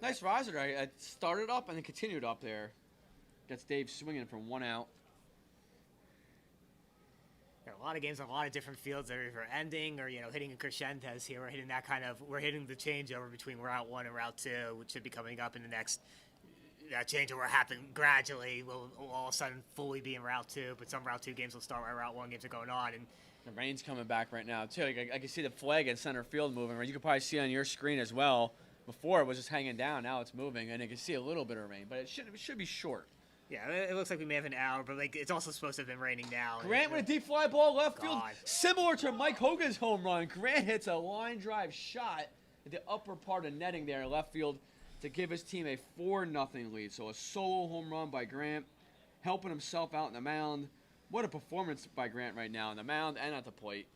Nice riser there. It started up and then continued up there. Gets Dave swinging from 1 out. There are a lot of games on a lot of different fields that are either ending or hitting in crescendos here. We're hitting we're hitting the changeover between Route 1 and Route 2, which should be coming up in the next. That changeover will happen gradually. Will all of a sudden fully be in Route 2, but some Route 2 games will start while Route 1 games are going on. And the rain's coming back right now too. I can see the flag in center field moving. You can probably see on your screen as well. Before it was just hanging down. Now it's moving, and you can see a little bit of rain, but it should be short. Yeah, it looks like we may have an hour, but like it's also supposed to have been raining now. Grant with a deep fly ball left field, God. similar to Mike Hogan's home run. Grant hits a line drive shot at the upper part of netting there in left field to give his team a 4-0 lead. So a solo home run by Grant, helping himself out in the mound. What a performance by Grant right now in the mound and at the plate.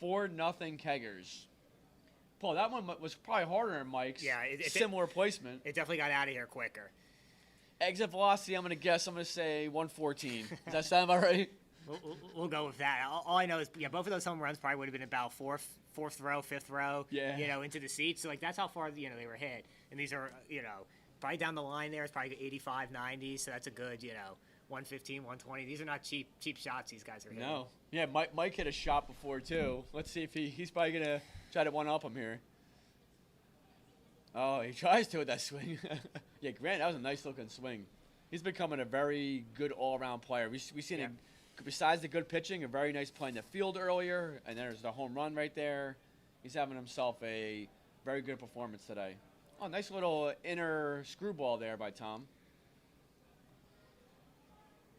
4-0 Keggers. Paul, that one was probably harder than Mike's. Yeah, similar placement. It definitely got out of here quicker. Exit velocity, I'm going to say 114. Does that sound about right? We'll go with that. All I know is, yeah, both of those home runs probably would have been about fourth row, fifth row, Yeah. Into the seats. So, like, that's how far, they were hit. And these are, probably down the line there. It's probably 85, 90. So that's a good, 115, 120. These are not cheap shots these guys are hitting. No. Yeah, Mike hit a shot before, too. Let's see if he's probably going to try to one-up him here. Oh, he tries to with that swing. Yeah, Grant, that was a nice-looking swing. He's becoming a very good all-around player. We've seen him, besides the good pitching, a very nice play in the field earlier, and there's the home run right there. He's having himself a very good performance today. Oh, nice little inner screwball there by Tom.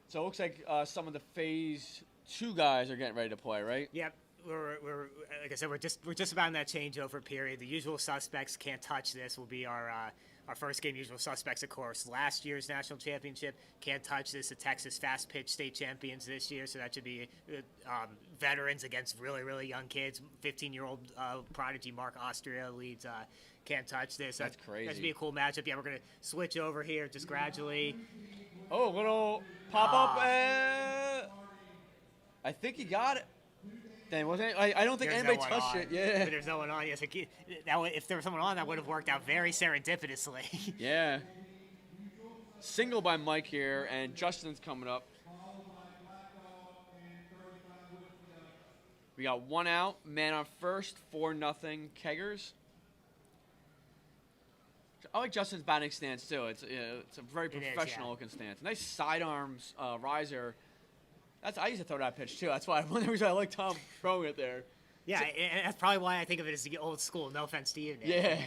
So it looks like some of the Phase 2 guys are getting ready to play, right? Yep. We're like I said, we're just about in that changeover period. The usual suspects can't touch this. Will be our first game. Usual suspects, of course, last year's national championship. Can't touch this. The Texas fast pitch state champions this year, so that should be veterans against really, really young kids. 15-year-old prodigy Mark Austria leads. Can't touch this. That's crazy. That should be a cool matchup. Yeah, we're gonna switch over here just gradually. Oh, little pop up. I think he got it. Then wasn't it? I don't think There's anybody no one touched on. it. Yeah. But there's no one on. Yes, if there was someone on, that would have worked out very serendipitously. Yeah. Single by Mike here, and Justin's coming up. We got one out, man on first, 4-0 Keggers. I like Justin's batting stance too. It's a very professional looking stance. Nice sidearms riser. I used to throw that pitch too. That's why one of the reasons I like Tom throwing it there. Yeah, and that's probably why I think of it as the old school. No offense to you, Nick. Yeah.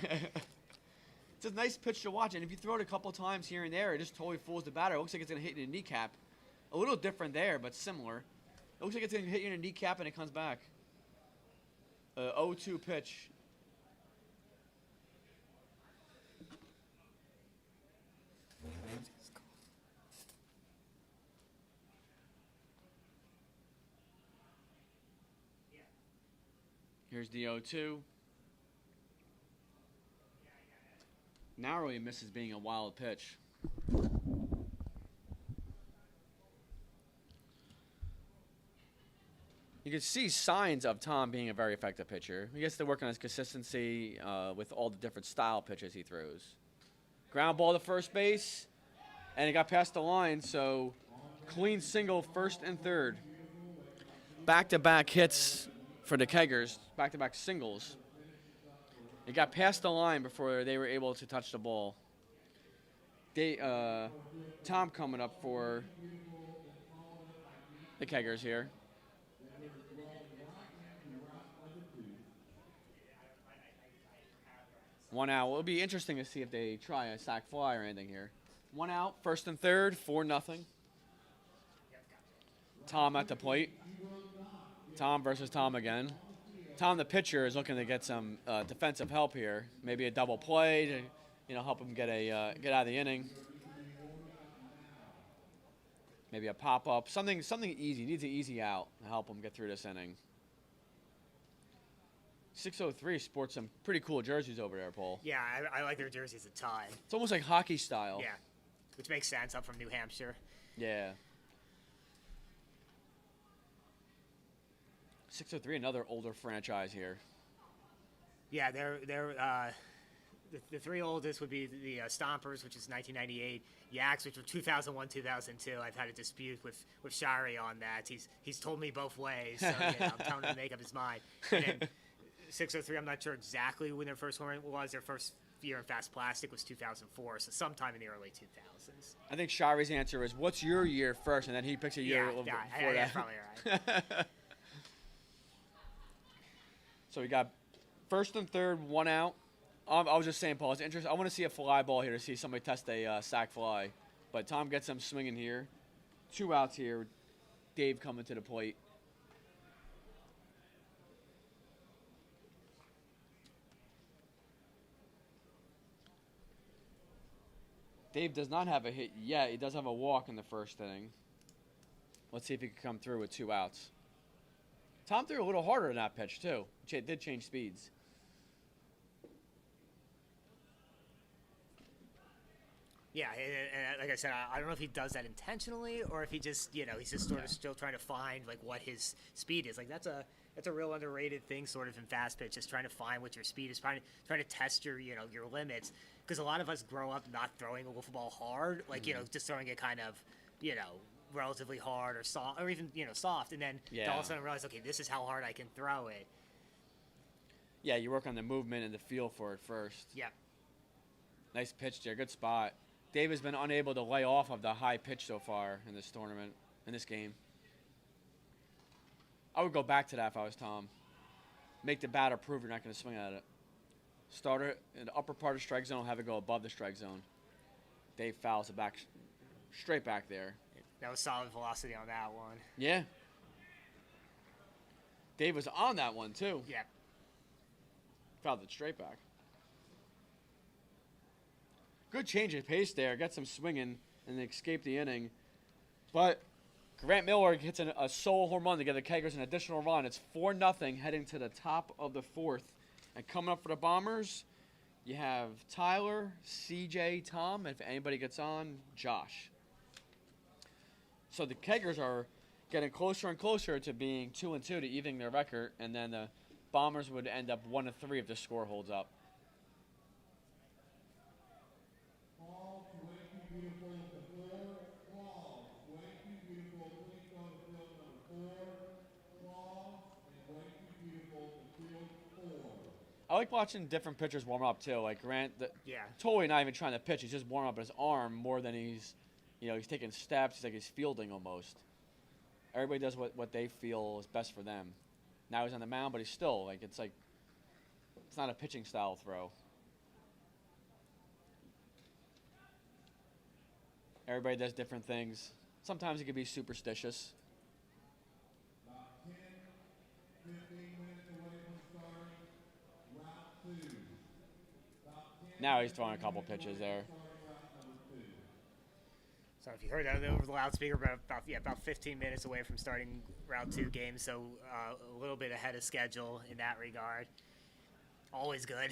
It's a nice pitch to watch, and if you throw it a couple times here and there, it just totally fools the batter. It looks like it's going to hit you in the kneecap. A little different there, but similar. It looks like it's going to hit you in the kneecap, and it comes back. 0-2 pitch. Here's the 0-2. Narrowly misses being a wild pitch. You can see signs of Tom being a very effective pitcher. He gets to work on his consistency with all the different style pitches he throws. Ground ball to first base, and it got past the line, so clean single first and third. Back-to-back hits for the Keggers, back-to-back singles. It got past the line before they were able to touch the ball. Tom coming up for the Keggers here. One out. It'll be interesting to see if they try a sac fly or anything here. One out, first and third, 4-0. Tom at the plate. Tom versus Tom again. Tom, the pitcher, is looking to get some defensive help here. Maybe a double play to, help him get out of the inning. Maybe a pop up, something easy. He needs an easy out to help him get through this inning. 603 sports some pretty cool jerseys over there, Paul. Yeah, I like their jerseys a ton. It's almost like hockey style. Yeah, which makes sense. I'm from New Hampshire. Yeah. 603, another older franchise here. Yeah, they're the three oldest would be the Stompers, which is 1998. Yaks, which were 2001, 2002. I've had a dispute with Shari on that. He's told me both ways, so I'm telling him to make up his mind. And then 603, I'm not sure exactly when their first home run was. Their first year in Fast Plastic was 2004, so sometime in the early 2000s. I think Shari's answer is, "What's your year first?" And then he picks a year a little bit before that. That's probably right. So we got first and third, one out. I was just saying, Paul, it's interesting. I want to see a fly ball here to see somebody test a sac fly. But Tom gets them swinging here. 2 outs here. Dave coming to the plate. Dave does not have a hit yet. He does have a walk in the first inning. Let's see if he can come through with 2 outs. Tom threw a little harder in that pitch, too. It did change speeds. Yeah, and like I said, I don't know if he does that intentionally or if he just, he's just sort of still trying to find like what his speed is. Like that's a real underrated thing, sort of in fast pitch, just trying to find what your speed is, trying to test your your limits. Because a lot of us grow up not throwing a wiffle ball hard, like just throwing it kind of relatively hard or soft, or even soft, and then all of a sudden realize, okay, this is how hard I can throw it. Yeah, you work on the movement and the feel for it first. Yeah. Nice pitch there, good spot. Dave has been unable to lay off of the high pitch so far in this tournament, in this game. I would go back to that if I was Tom. Make the batter prove you're not going to swing at it. Start it in the upper part of the strike zone, have it go above the strike zone. Dave fouls it back, straight back there. That was solid velocity on that one. Yeah. Dave was on that one, too. Yeah. Fouled it straight back. Good change of pace there. Got some swinging and escaped the inning. But Grant Miller hits a solo home run to get the Keggers an additional run. It's 4-0 heading to the top of the 4th. And coming up for the Bombers, you have Tyler, CJ, Tom, and if anybody gets on, Josh. So the Keggers are getting closer and closer to being 2-2 to evening their record, and then the Bombers would end up 1-3 if the score holds up. I like watching different pitchers warm up too. Like Grant, totally not even trying to pitch. He's just warming up his arm more than he's taking steps. He's like he's fielding almost. Everybody does what they feel is best for them. Now he's on the mound, but he's still it's not a pitching style throw. Everybody does different things. Sometimes it can be superstitious. Now he's throwing a couple pitches there. So if you heard that over the loudspeaker, about 15 minutes away from starting round 2 games, so a little bit ahead of schedule in that regard. Always good.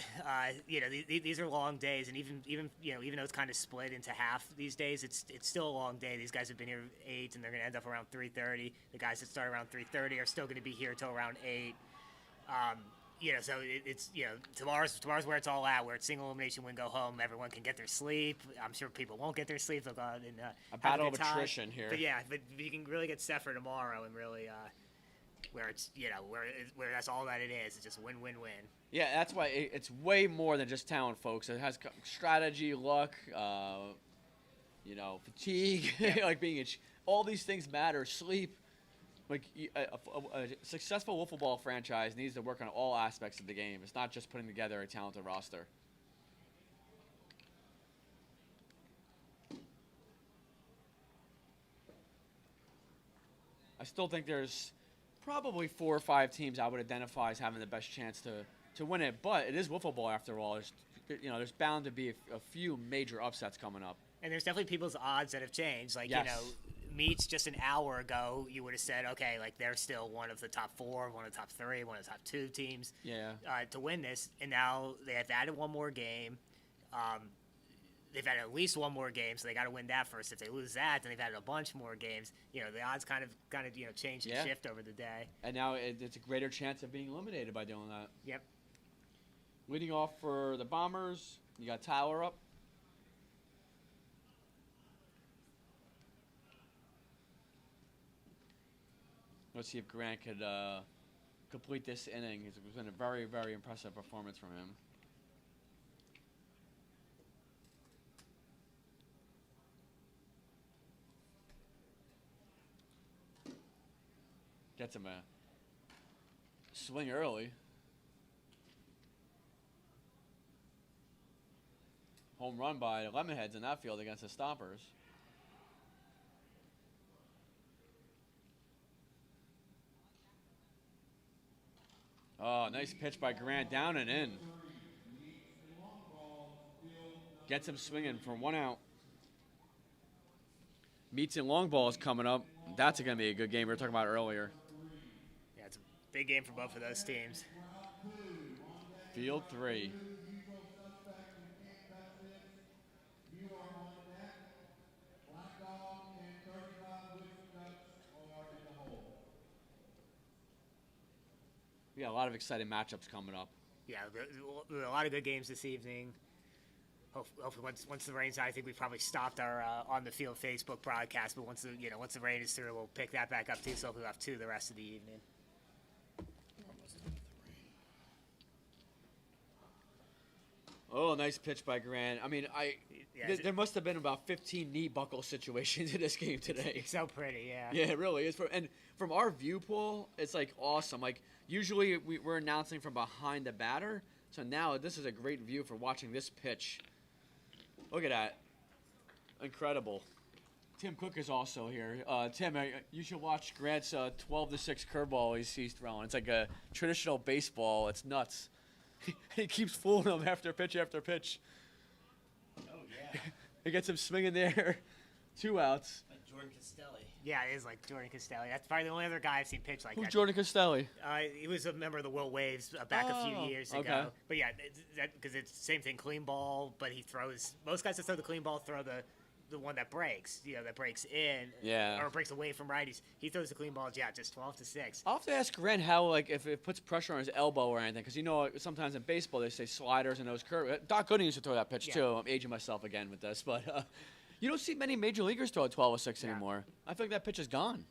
These are long days, and even though it's kind of split into half these days, it's still a long day. These guys have been here 8, and they're going to end up around 3:30. The guys that start around 3:30 are still going to be here until around 8. So it's tomorrow's where it's all at, where it's single elimination win, go home. Everyone can get their sleep. I'm sure people won't get their sleep. They'll go out and a battle of attrition here. But but you can really get set for tomorrow and really where it's where that's all that it is. It's just win. Yeah, that's why it's way more than just talent, folks. It has strategy, luck, fatigue, all these things matter. Sleep. Like a successful wiffle ball franchise needs to work on all aspects of the game. It's not just putting together a talented roster. I still think there's probably 4 or 5 teams I would identify as having the best chance to win it, but it is wiffle ball after all. There's bound to be a few major upsets coming up. And there's definitely people's odds that have changed. Yes. Meets just an hour ago, you would have said, okay, they're still one of the top 4, one of the top 3, one of the top 2 teams to win this. And now they have added one more game. They've added at least one more game, so they got to win that first. If they lose that, then they've added a bunch more games. The odds kind of change and shift over the day. And now it's a greater chance of being eliminated by doing that. Yep. Leading off for the Bombers, you got Tyler up. Let's see if Grant could complete this inning. It's been a very, very impressive performance from him. Gets him a swing early. Home run by the Lemonheads in that field against the Stompers. Oh, nice pitch by Grant, down and in. Gets him swinging for 1 out. Meats and long balls coming up. That's going to be a good game we were talking about earlier. Yeah, it's a big game for both of those teams. Field 3. We got a lot of exciting matchups coming up. Yeah, a lot of good games this evening. Hopefully, once the rain's out, I think we probably stopped our on the field Facebook broadcast. But once the rain is through, we'll pick that back up too. So we'll have 2 the rest of the evening. Oh, nice pitch by Grant. I mean, Yeah, there must have been about 15 knee buckle situations in this game today. It's so pretty, yeah. Yeah, it really is. And from our view, Paul, it's like awesome. Like usually we're announcing from behind the batter, so now this is a great view for watching this pitch. Look at that, incredible. Tim Cook is also here. Tim, you should watch Grant's 12-6 curveball he's throwing. It's like a traditional baseball. It's nuts. He keeps fooling him after pitch after pitch. Oh, yeah. He gets him swinging there. 2 outs. Like Jordan Castelli. Yeah, it is like Jordan Castelli. That's probably the only other guy I've seen pitch like Who's that. Jordan Castelli? He was a member of the Will Waves back a few years ago. Okay. But yeah, because it's the same thing, clean ball. But he throws. Most guys that throw the clean ball throw the one that breaks. That breaks in. Yeah. Or breaks away from righties. He throws the clean balls. Yeah, just 12-6. I'll have to ask Grant how, like, if it puts pressure on his elbow or anything, because sometimes in baseball they say sliders and those curves. Doc Gooden used to throw that pitch Yeah. too. I'm aging myself again with this, but you don't see many major leaguers throw a 12-6 anymore. I feel like that pitch is gone. And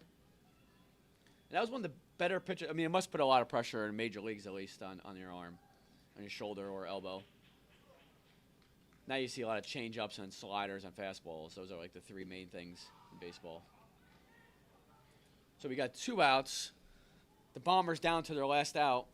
that was one of the better pitches. I mean, it must put a lot of pressure in major leagues, at least on your arm, on your shoulder or elbow. Now you see a lot of change-ups and sliders and fastballs. Those are like the 3 main things in baseball. So we got 2 outs. The Bombers down to their last out.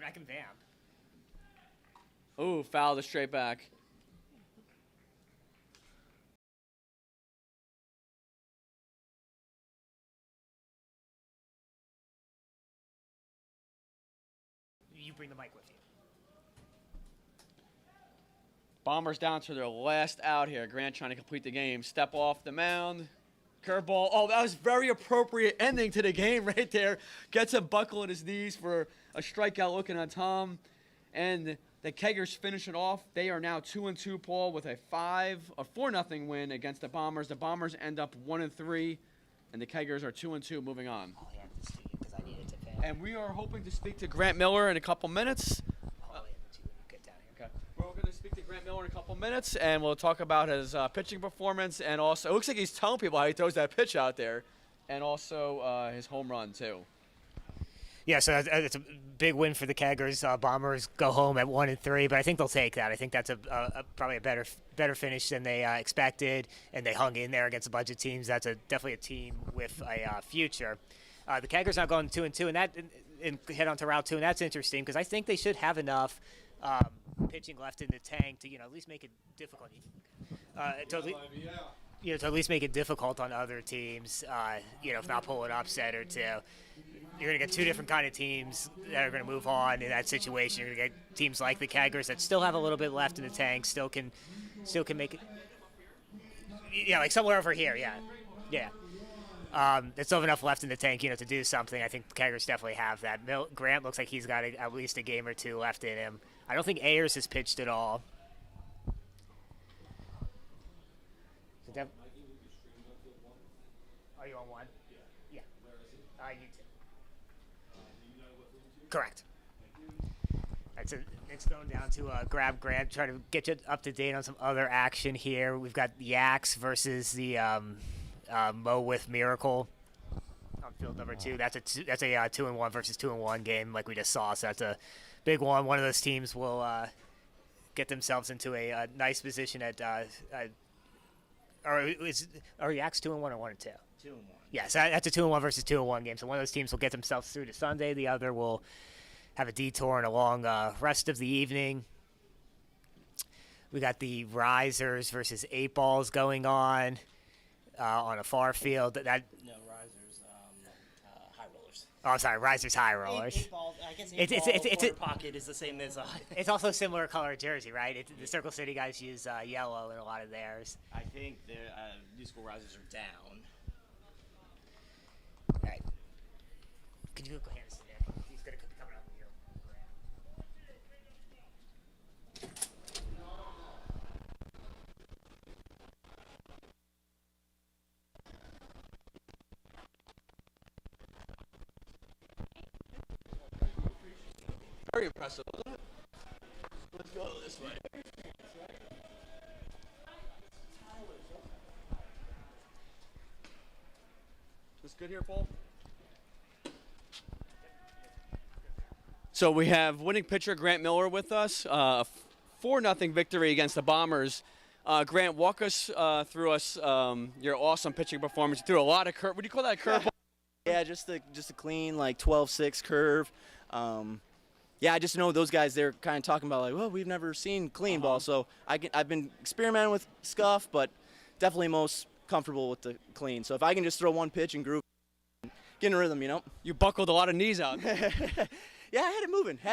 I can vamp. Ooh, foul to straight back. You bring the mic with you. Bombers down to their last out here. Grant trying to complete the game. Step off the mound. Curveball. Oh, that was very appropriate ending to the game right there. Gets him buckling his knees for a strikeout looking at Tom. And the Keggers finish it off. They are now 2-2, Paul, with a 4-0 win against the Bombers. The Bombers end up 1-3, and the Keggers are 2-2 moving on. I'll hand this to you because I needed to vamp. And we are hoping to speak to Grant Miller in a couple minutes. I'll hand it to you when you get down here. Okay. We're going to speak to Grant Miller in a couple minutes, and we'll talk about his pitching performance, and also it looks like he's telling people how he throws that pitch out there, and also his home run too. Yeah, so it's a big win for the Keggers. Bombers go home at 1-3, but I think they'll take that. I think that's probably a better finish than they expected, and they hung in there against a bunch of teams. That's definitely a team with a future. The Keggers now going 2-2, and head on to Route 2, and that's interesting because I think they should have enough pitching left in the tank to at least make it difficult. To at least make it difficult on other teams. If not pull an upset or two. You're going to get 2 different kind of teams that are going to move on in that situation. You're going to get teams like the Keggers that still have a little bit left in the tank, still can make it. Yeah, like somewhere over here. Yeah. There's still enough left in the tank, to do something. I think the Keggers definitely have that. Grant looks like he's got at least a game or 2 left in him. I don't think Ayers has pitched at all. Are you on 1? Yeah. You too. Correct. It's going down to grab Grant, try to get you up to date on some other action here. We've got the Yaks versus the Mo with Miracle on field number 2. That's a 2-1 versus 2-1 game like we just saw. So that's a big one. One of those teams will get themselves into a nice position at Are Yaks 2-1 or 1-2? 2-1. Yes, that's a 2-1 versus 2-1 game. So one of those teams will get themselves through to Sunday. The other will have a detour and a long rest of the evening. We got the Risers versus 8 Balls going on a far field. No, risers, high rollers. Oh, sorry, Risers High Rollers. Eight ball, I guess It's quarter pocket is the same as. It's also a similar color jersey, right? The Circle City guys use yellow in a lot of theirs. I think the new school risers are down. All right. Could you go ahead and sit there? He's going to be coming up with you. Very impressive, wasn't it? Let's go this way. This good here, Paul? So we have winning pitcher Grant Miller with us. 4-0 victory against the Bombers. Grant, walk us through your awesome pitching performance. You threw a lot of curve. What do you call that, curve? Yeah, just a clean like 12-6 curve. Yeah, I just know those guys. They're kind of talking about like, well, we've never seen clean ball. So I've been experimenting with scuff, but definitely most comfortable with the clean. So if I can just throw one pitch and groove, get in a rhythm, you know. You buckled a lot of knees out. Yeah, I had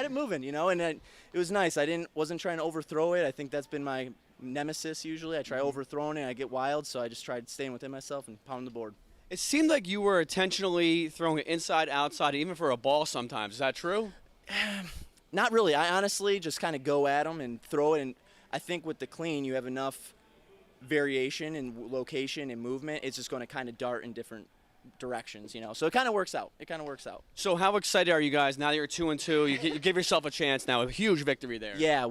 it moving, you know, and it was nice. Wasn't trying to overthrow it. I think that's been my nemesis usually. I try overthrowing it, I get wild, so I just tried staying within myself and pounding the board. It seemed like you were intentionally throwing it inside, outside, even for a ball sometimes. Is that true? Not really. I honestly just kind of go at them and throw it, and I think with the clean, you have enough variation in location and movement. It's just going to kind of dart in different directions, you know. So it kind of works out. So how excited are you guys now that you're 2-2? You give yourself a chance now, a huge victory there. Yeah,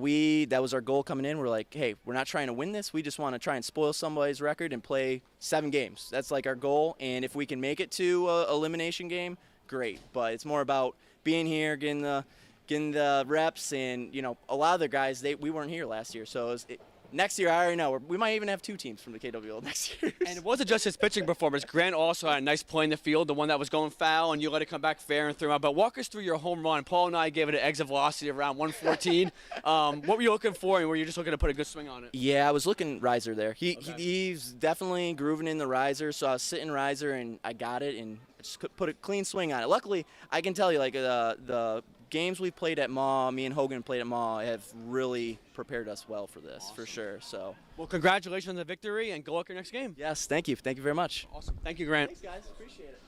that was our goal coming in. We're like, hey, we're not trying to win this. We just want to try and spoil somebody's record and play 7 games. That's like our goal. And if we can make it to a elimination game, great. But it's more about being here, getting the reps, and you know, a lot of the guys we weren't here last year. So next year, I already know we might even have 2 teams from the KWL next year. And it wasn't just his pitching performance. Grant also had a nice play in the field, the one that was going foul, and you let it come back fair and threw out. But walk us through your home run. Paul and I gave it an exit velocity around 114. What were you looking for, and were you just looking to put a good swing on it? Yeah, I was looking riser there. He's definitely grooving in the riser, so I was sitting riser, and I got it, and just put a clean swing on it. Luckily, I can tell you, like the games we've played at Maw, me and Hogan played at Maw, have really prepared us well for this, for sure. So, well, congratulations on the victory, and good luck your next game. Yes, thank you. Thank you very much. Awesome. Thank you, Grant. Thanks, guys. Appreciate it.